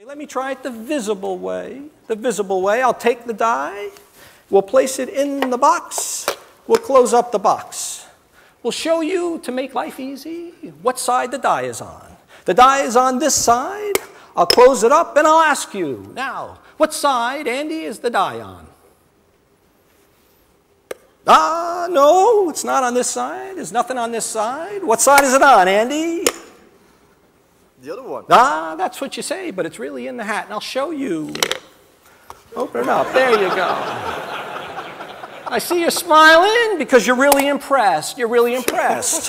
Let me try it the visible way. The visible way, I'll take the die, we'll place it in the box, we'll close up the box. We'll show you, to make life easy, what side the die is on. The die is on this side, I'll close it up and I'll ask you, now, what side, Andy, is the die on? No, it's not on this side. There's nothing on this side. What side is it on, Andy? The other one. That's what you say, but it's really in the hat, and I'll show you. Open it up. There you go. I see you smiling because you're really impressed. You're really impressed.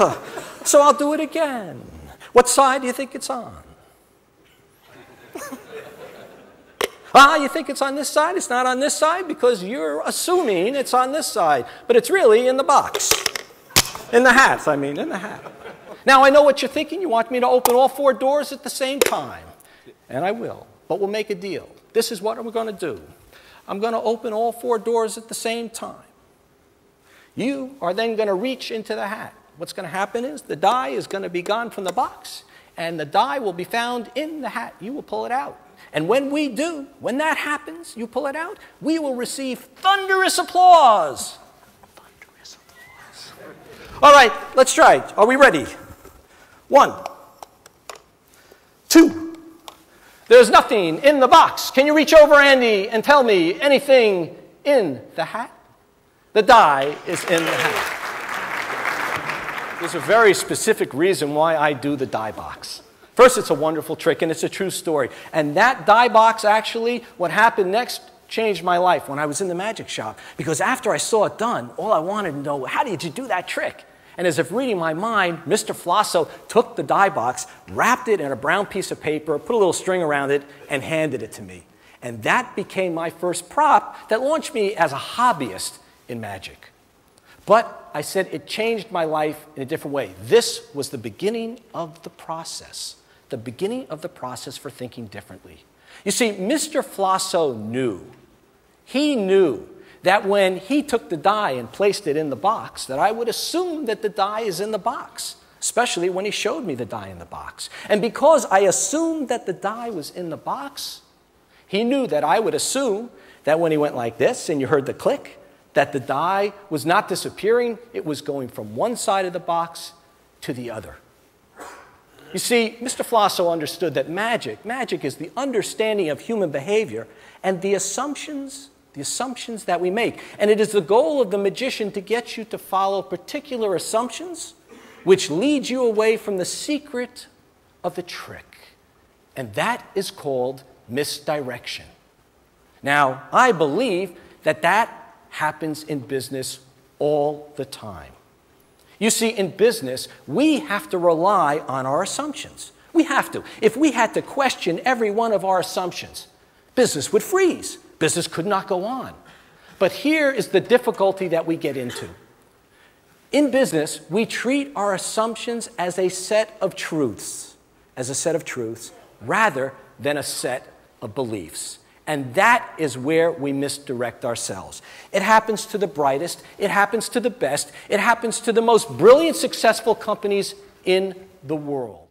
So I'll do it again. What side do you think it's on? You think it's on this side? It's not on this side because you're assuming it's on this side, but it's really in the box. In the hat, I mean, in the hat. Now, I know what you're thinking. You want me to open all 4 doors at the same time. And I will, but we'll make a deal. This is what we're going to do. I'm going to open all 4 doors at the same time. You are then going to reach into the hat. What's going to happen is the die is going to be gone from the box, and the die will be found in the hat. You will pull it out. And when we do, when that happens, you pull it out, we will receive thunderous applause. Thunderous applause. All right, let's try it. Are we ready? 1, 2. There's nothing in the box. Can you reach over, Andy, and tell me anything in the hat? The die is in the hat. There's a very specific reason why I do the die box. First, it's a wonderful trick, and it's a true story. And that die box, actually, what happened next changed my life when I was in the magic shop. Because after I saw it done, all I wanted to know, how did you do that trick? And as if reading my mind, Mr. Flosso took the die box, wrapped it in a brown piece of paper, put a little string around it, and handed it to me. And that became my first prop that launched me as a hobbyist in magic. But I said it changed my life in a different way. This was the beginning of the process. The beginning of the process for thinking differently. You see, Mr. Flosso knew. He knew that when he took the die and placed it in the box, that I would assume that the die is in the box, especially when he showed me the die in the box. And because I assumed that the die was in the box, he knew that I would assume that when he went like this and you heard the click, that the die was not disappearing, it was going from one side of the box to the other. You see, Mr. Flosso understood that magic is the understanding of human behavior and the assumptions that we make. And it is the goal of the magician to get you to follow particular assumptions which lead you away from the secret of the trick. And that is called misdirection. Now, I believe that that happens in business all the time. You see, in business, we have to rely on our assumptions. We have to. If we had to question every one of our assumptions, business would freeze. Business could not go on. But here is the difficulty that we get into. In business, we treat our assumptions as a set of truths, rather than a set of beliefs. And that is where we misdirect ourselves. It happens to the brightest, it happens to the best, it happens to the most brilliant, successful companies in the world.